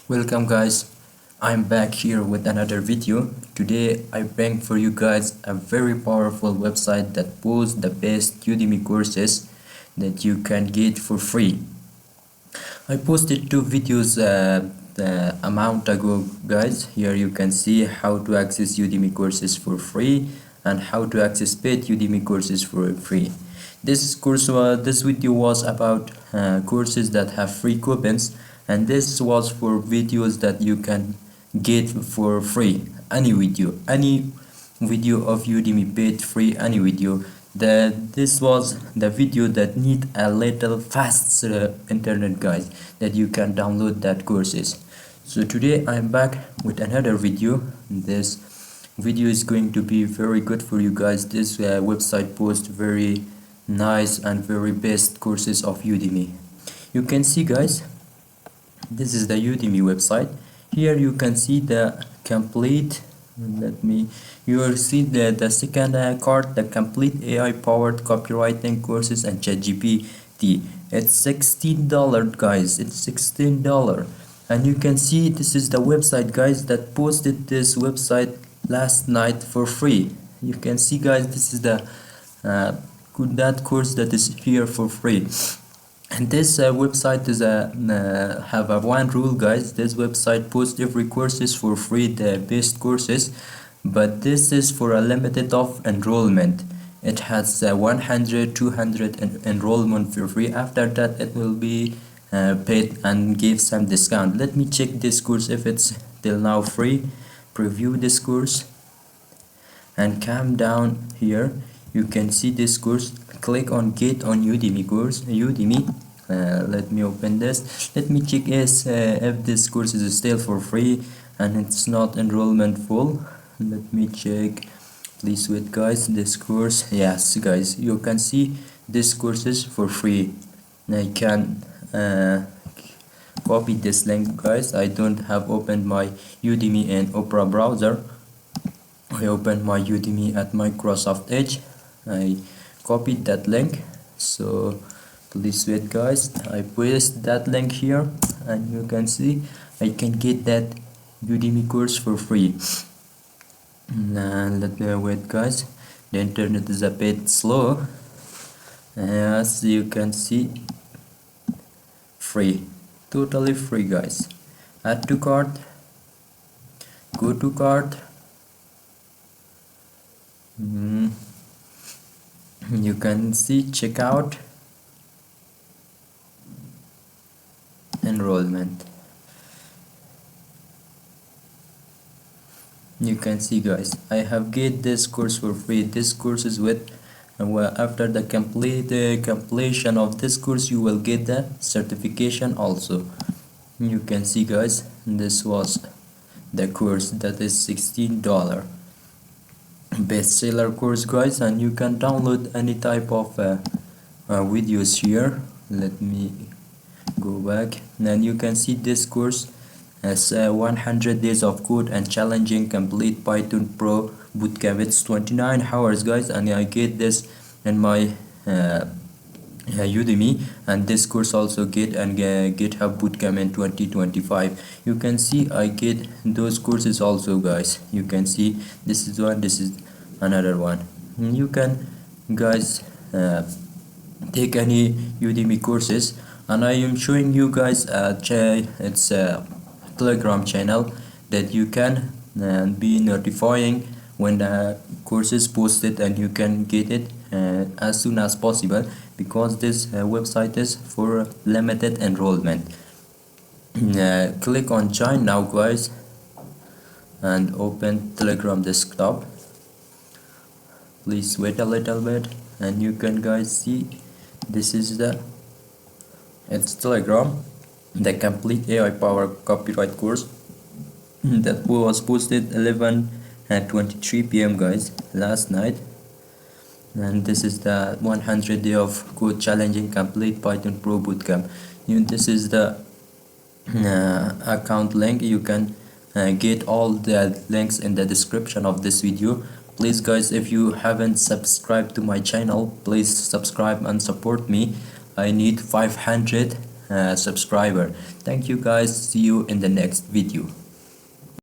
Welcome guys, I'm back here with another video. Today I bring for you guys a very powerful website that posts the best Udemy courses that you can get for free. I posted two videos the amount ago guys. Here you can see how to access Udemy courses for free and how to access paid Udemy courses for free. This video was about courses that have free coupons, and this was for videos that you can get for free. Any video of Udemy paid free, any video. This was the video that need a little fast internet guys, that you can download that courses. So today I'm back with another video. This video is going to be very good for you guys. This website posts very nice and very best courses of Udemy. You can see guys, this is the Udemy website. Here you can see the complete, you will see the second card, the complete AI powered copywriting courses and ChatGPT. It's $16 guys, it's $16. And you can see this is the website guys that posted this website last night for free. You can see guys, this is the that course that is here for free. And this website is have a one rule guys. This website posts every courses for free, the best courses, but this is for a limited of enrollment. It has 100 200 enrollment for free. After that it will be paid and give some discount. Let me check this course if it's till now free. Preview this course and come down here. You can see this course. Click on get on Udemy course. Let me open this. Let me check if this course is still for free and it's not enrollment full. Let me check. Please wait guys. This course, yes guys, you can see this course is for free. I can copy this link guys. I don't have opened my Udemy in Opera browser. I opened my Udemy at Microsoft Edge. I copied that link, so please wait guys. I paste that link here and you can see I can get that Udemy course for free. Let me wait guys, the internet is a bit slow. As you can see, free, totally free guys. Add to cart, go to cart. You can see checkout, enrollment. You can see guys, I have get this course for free. This course is with after the completion of this course you will get the certification also. You can see guys, this was the course that is $16 bestseller course guys, and you can download any type of videos here. Let me go back and you can see this course as 100 days of code and challenging complete Python Pro bootcamp. It's 29 hours guys, and I get this in my Udemy, and this course also get and GitHub bootcamp in 2025. You can see I get those courses also guys. You can see this is one, this is another one. You can guys take any Udemy courses, and I am showing you guys it's a Telegram channel that you can be notifying when the course is posted, and you can get it as soon as possible, because this website is for limited enrollment. Click on join now guys and open Telegram desktop. Please wait a little bit and you can guys see this is it's Telegram, the complete AI powered copyright course that was posted 11:23 p.m. guys last night. And this is the 100 day of code challenging complete Python Pro bootcamp. This is the account link. You can get all the links in the description of this video. Please guys, if you haven't subscribed to my channel, please subscribe and support me. I need 500 subscriber. Thank you guys. See you in the next video.